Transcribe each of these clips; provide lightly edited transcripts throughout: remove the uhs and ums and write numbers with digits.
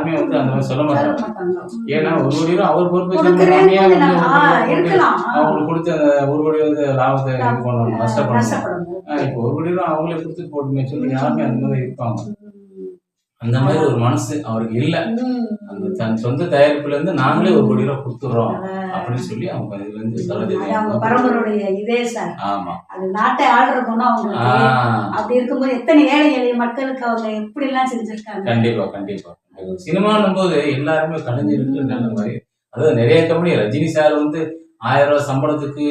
யாருமே வந்து அந்த மாதிரி சொல்ல மாட்டாங்க. ஏன்னா ஒரு கோடி ரூபா அவர் பொறுப்பு அவங்களுக்கு கொடுத்து அந்த ஒரு கோடி வந்து லாபத்தை இது பண்ணணும், நஷ்டப்படணும். இப்போ ஒரு கோடி ரூபா அவங்களே கொடுத்து போட்டுமே சொல்லி யாருமே அந்த மாதிரி இருப்பாங்க. அந்த மாதிரி ஒரு மனசு அவருக்கு இல்ல. அந்த தன் சொந்த தயாரிப்புல இருந்து நாங்களே ஒரு கோடி ரூபாய் கொடுத்துறோம் அப்படின்னு சொல்லி அவங்க இதுல இருந்து பரம்பரையுடைய இதே சார். ஆமா, அது நாட்டை ஆள்றதுன்னா அவங்க அப்படி இருக்கும்போது எத்தனை ஏழை எளிய மக்களுக்கு அவங்க எப்படி எல்லாம் செஞ்சிருக்காங்க. கண்டிப்பா கண்டிப்பா. சினிமான்னும் போது எல்லாருமே கலைஞருக்கு நல்ல மாதிரி, அதாவது நிறைய கம்பெனி ரஜினி சார் வந்து 1000 ரூபாய் சம்பளத்துக்கு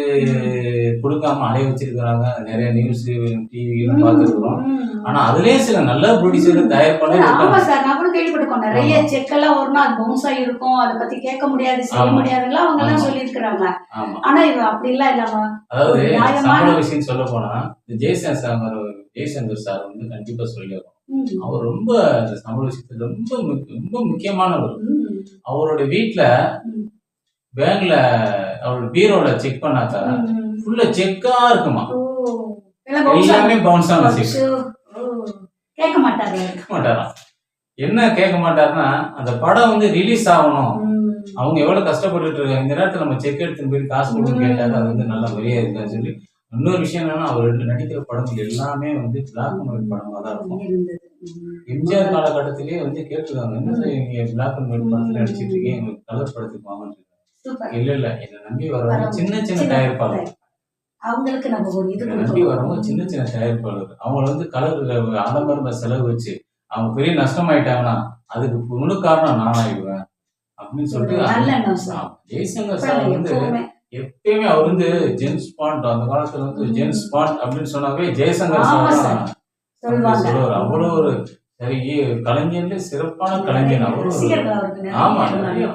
கொடுக்காம அலைய வச்சிருக்கிறாங்க. நிறைய நியூஸ் டிவி பார்த்துருக்கோம். ஆனா அதுலயே சில நல்ல ப்ரொடியூசர் தயாரிப்பாளர். ஆமா சார், நான் கூட கேள்விப்பட்டிருக்கோம். நிறைய செக் எல்லாம் வரும்னா அது பவுன்ஸ் ஆகிருக்கும், அதை பத்தி கேட்க முடியாது, செய்ய முடியாதுலாம் அவங்க எல்லாம் சொல்லி இருக்கிறாங்க. ஆனா இது அப்படி எல்லாம் இல்லாம, அதாவது சம்பள விஷயம் சொல்ல போனா ஜெய்சங்கர் சார் வந்து கண்டிப்பா சொல்லிடுறோம். அவர் ரொம்ப சம்பள விஷயத்துல ரொம்ப ரொம்ப முக்கியமானவர். அவருடைய வீட்டுல பேங்க்ல அவரோட பீரோல செக் பண்ணாக்கா ஃபுல்லா செக்கா இருக்குமா, எல்லாமே பவுன்ஸ் ஆன செக். கேட்க மாட்டாராம். என்ன கேட்க மாட்டாருன்னா, அந்த படம் வந்து ரிலீஸ் ஆகணும், அவங்க எவ்வளவு கஷ்டப்பட்டு இருக்காங்க, இந்த நேரத்துல நம்ம செக் எடுத்துன்னு போய் காசு கொடுத்து கேட்டாங்க, அது வந்து நல்ல மரியாதை இருக்கான்னு சொல்லி. இன்னொரு விஷயம் என்னன்னா, அவர் நடிக்கிற படங்கள் எல்லாமே வந்து பிளாக் அண்ட் ஒயிட் படமா தான் இருக்கும். எம்ஜிஆர் காலகட்டத்திலேயே வந்து கேட்டுருக்காங்க, என்ன நீங்க பிளாக் அண்ட் ஒயிட் படத்துல நடிச்சிட்டு இருக்கீங்க, எங்களுக்கு கலர் படத்துக்கு வாங்க. இல்ல என்ன நம்பி வரவங்க சின்ன சின்ன தயாரிப்பாளர், அவங்களுக்கு நம்ம நம்பி வரவங்க சின்ன சின்ன தயாரிப்பாளர், அவங்கள வந்து கலர் ஆடம்பர செலவு வச்சு அவங்க பெரிய நஷ்டமாயிட்டாங்கன்னா அதுக்கு முழு காரணம் நானாயிடுவேன் அப்படின்னு சொல்லிட்டு. ஜெய்சங்கர் சார் வந்து எப்பயுமே அவர் வந்து ஜேம்ஸ் பாண்ட், அந்த காலத்துல வந்து ஜேம்ஸ் பாண்ட் அப்படின்னு சொன்னாவே ஜெய்சங்கர் சார் சொல்லுவார். அவ்வளவு ஒரு சரி கலைஞர்ல சிறப்பான கலைஞர் அவரு. ஆமா, நிறைய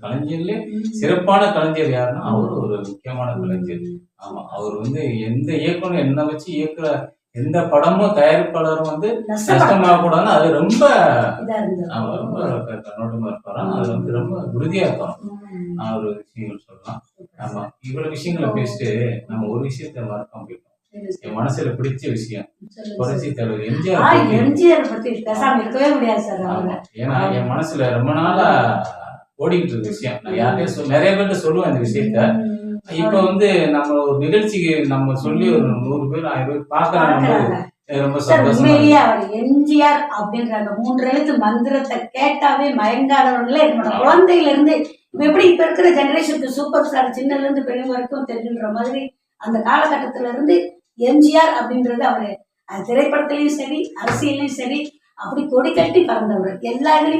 கலைஞர்ல சிறப்பான கலைஞர் யாருன்னா அவரு ஒரு முக்கியமான கலைஞர். ஆமா, அவர் வந்து எந்த இயக்குனர் என்ன வச்சு இயக்குற எந்த படமும் தயாரிப்பாளரும் வந்து நஷ்டமாக கூடாதுன்னு அது ரொம்ப ரொம்ப கண்ணோட்டமா இருப்பாராம். அது வந்து ரொம்ப உறுதியா இருப்பான். ஒரு விஷயங்கள் சொல்லலாம். ஆமா, இவ்வளவு விஷயங்களை பேசிட்டு நம்ம ஒரு விஷயத்த மறக்காம போயிட்டோம். என் மனசுல பிடிச்ச விஷயம் புரட்சி தலைவர் எம்ஜிஆர் பத்தி பேசாம இருக்கவே முடியாது சார். ஏன்னா என் மனசுல ரொம்ப நாளா ஓடிக்கிட்டு இருக்க விஷயம். நான் யார்கிட்டயும் நிறைய பேர்ட்ட சொல்லுவேன் இந்த விஷயத்த. இப்ப வந்து நம்ம ஒரு நிகழ்ச்சிக்கு நம்ம சொல்லி ஒரு 100 பேர் 1000 பேர் பாக்குறாங்க, ரொம்ப சந்தோஷம். எம்ஜிஆர் அப்படின்ற அந்த 3 எழுத்து மந்திரத்தை கேட்டாவே மயங்காதவர்களே குழந்தையில இருந்து எப்படி இப்ப இருக்கிற ஜெனரேஷனுக்கு சூப்பர் ஸ்டார் சின்னல இருந்து பெரிய வரைக்கும் தெரியுன்ற மாதிரி அந்த காலகட்டத்தில இருந்து எம்ஜிஆர் அப்படின்றது அவரு திரைப்படத்திலையும் சரி அரசியலையும் சரி அப்படி கொடி கட்டி பறந்தவர். எல்லா இதுலயும்